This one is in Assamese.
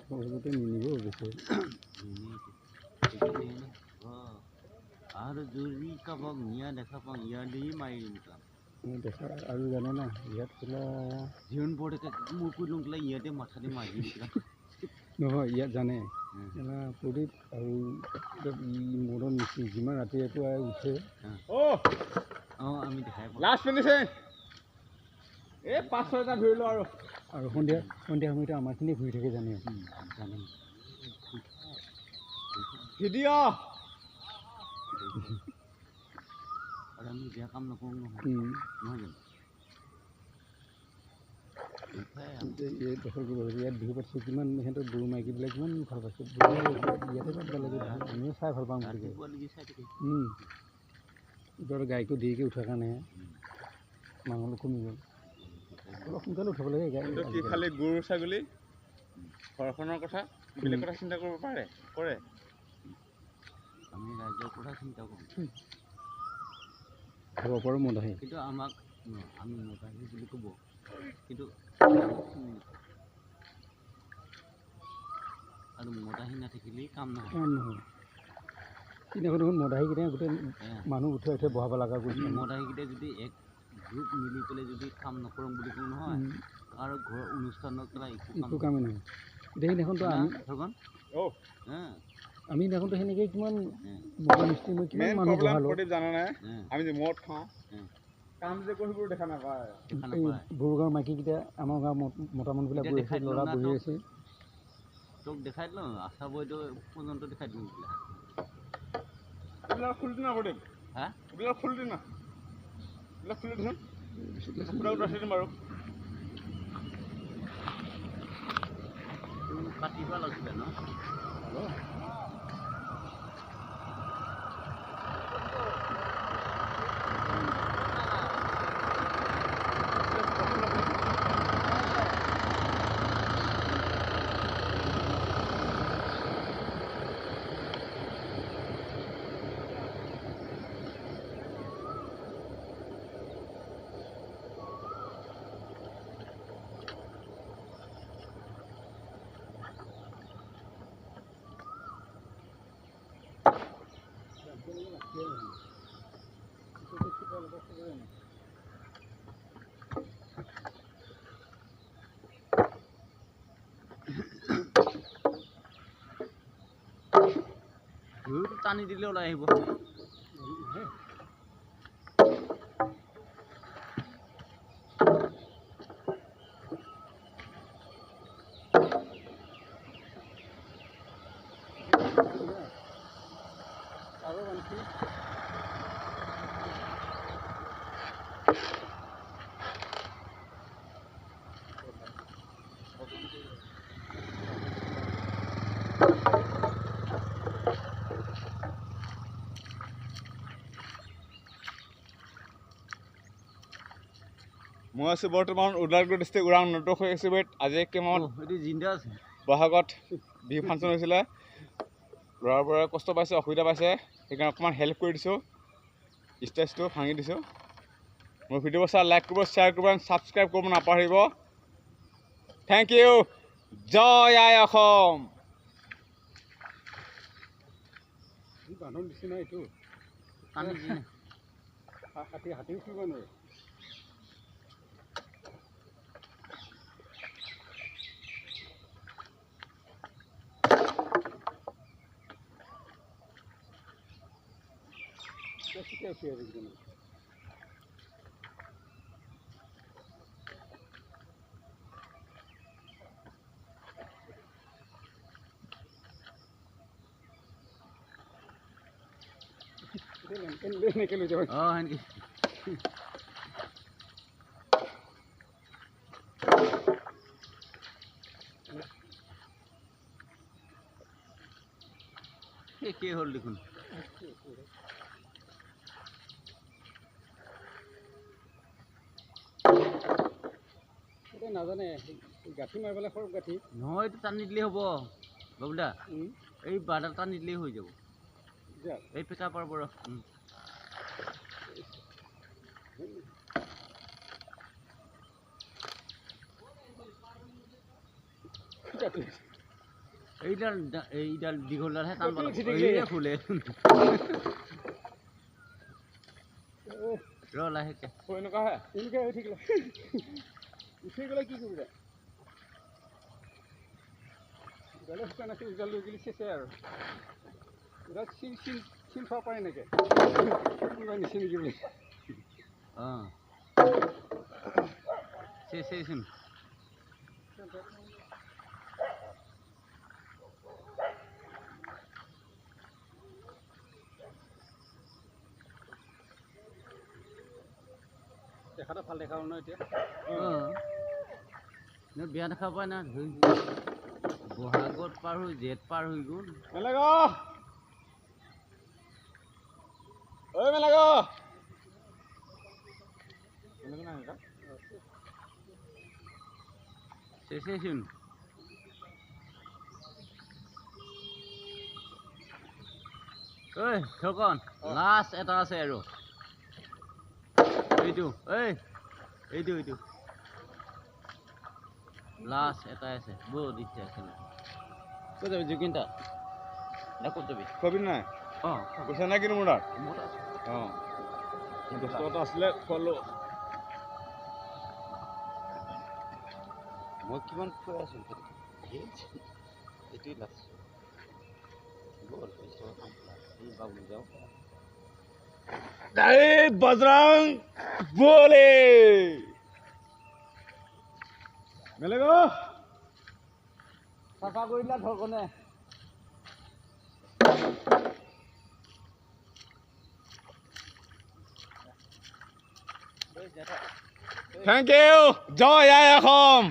সহজতে নিনিব বেছি আৰু যদি কাবাক নিয়া দেখা পাওঁ ইয়াতেই মাৰি দিম কাম দেখা আৰু জানে না ইয়াত বোলা জীৱন পৰ্টে মোৰ কৈ লওঁ পেলাই ইয়াতে মাথা দি মাৰি দিম কাম নহয় ইয়াত জানে প্ৰদীপ আৰু মদন মিস্ত্ৰী যিমান ৰাতি ৰাতিপুৱা উঠে অঁ আমি দেখাই পাওঁ লাষ্ট ফিনিচিং এই 5-6টা ধৰিলোঁ আৰু সন্ধিয়া সময়তে আমাৰখিনি ঘূৰি থাকে জানে জানে ভিডিঅ' আৰু আমি বেয়া কাম নকৰোঁ নহয় নহয় জানো ইয়াত বিহু পাতিছে কিমান সিহঁতৰ গৰু মাইকীবিলাক কিমান ভাল পাইছে ইয়াতে পাতিব লাগে আমিও চাই ভাল পাওঁ গতিকে এতিয়া গাইকো দেৰিকৈ উঠাৰ কাৰণেহে মানুহ কমি গ'ল অলপ সোনকালে উঠাব লাগে গাই কি খালি গৰু ছাগলী ঘৰখনৰ কথা বেলেগ কথা চিন্তা কৰিব পাৰে কৰে আমি ৰাইজৰ কথা চিন্তা কৰোঁ খাব পাৰোঁ মদ আহে কিন্তু আমাক আমি মদ আহি বুলি ক'ব কিন্তু আৰু মদ আহি নাথাকিলেই কাম নহয় সিদিনাখন দেখোন মদ আহিকেইটাই গোটেই মানুহ উঠাই বহাব লগা কৰিছে মদ আহিকেইটাই যদি এক গ্ৰুপ মিলি পেলাই যদি কাম নকৰোঁ বুলি কওঁ নহয় আৰু ঘৰৰ অনুষ্ঠানত পেলাই একো কামেই নহয় এতিয়া সেইদিনাখনতো আমি দেখোনতো সেনেকৈ কিমান মদ মিস্ত্ৰী মই কিমান মানুহ বহালোঁ জানানে আমি যে মদ খাওঁ কাম যে কৰিব দেখা নাপায় বড়ো গাঁৱৰ মাইকীকেইটা আমাৰ গাঁৱৰ মতা মানুহবিলাক বহি আছে ল'ৰা বহি আছে তোক দেখাই দিলোঁ আশা বৈটো পৰ্যন্ত দেখাই দিলোঁ এইবিলাক খুলি দিনা কৰিম হা এইবিলাক খুলি দিনা এইবিলাক খুলি দিম ৰাখি দিম আৰু কাটিব লাগিছিলে ন টানি দিলে ওলাই আহিব মই আছোঁ বৰ্তমান ওদালগুৰি ডিষ্ট্ৰিক্ট ওৰাং নটক হৈ আছোঁ আজি কেইমাহত এইটো জিন্দা আছে বহাগত বিহু ফাংচন হৈছিলে ল'ৰাবোৰে কষ্ট পাইছে অসুবিধা পাইছে সেইকাৰণে অকণমান হেল্প কৰি দিছোঁ ষ্টেজটো ভাঙি দিছোঁ মোৰ ভিডিঅ'বোৰ চাই লাইক কৰিব শ্বেয়াৰ কৰিব ছাবস্ক্ৰাইব কৰিব নাপাহৰিব থেংক ইউ জয় আই অসম বান্ধন দিছে নাই এইটো হাতী উঠিব নোৱাৰে কেতিয়া উঠি আহিছে এনেকৈ লৈ যাব অঁ সেনেকৈ একেই হ'ল দেখোন নাজানে গাঁঠি মাৰিবলৈ সৰব গাঁঠি নহয় এইটো টানি দিলেই হ'ব বাবুদা এই বাৰডাল টানি দিলেই হৈ যাব এই পিকআপৰ পৰা এইডাল দীঘলডালহে টান পালোঁ ফুলে ৰ লাহেকৈ এনেকুৱাহে এনেকৈ হৈ থাকিলে উঠি গ'লে কি কৰিবি বেলেগ শুকান আছে উজাল লৈ গ'লে চেচে আৰু উজাল চিন খাব পাৰে নেকি কোনোবা নিচে নেকি বুলি অঁ চেচোন দেখাটো ভাল দেখা হ'ল ন এতিয়া অঁ বিয়া দেখা পাই না ধৰি বহাগত পাৰ হৈ জেঠ পাৰ হৈ গ'ল মেলেগ ঐ মেলেগ চেচোন ঐ থকন লাষ্ট এটা আছে আৰু এইটো এইটো লাষ্ট এটাই আছে বহুত দিছে আছে ক'ত যাবি জুকিন তাত না ক'ত যাবি কবি নাই অঁ পইচা নাই কিন্তু মোৰ তাত মোৰ আছে অঁ 10 টকাটো আছিলে খোৱালোঁ মই কিমান কৈ আছোঁ এইটোৱে লাষ্ট গ'ল এই বাবু যাওঁ জয় বজৰং বলে মেলেগ চাফা কৰি দিলা ধৰকনে থেংক ইউ জয় আই অসম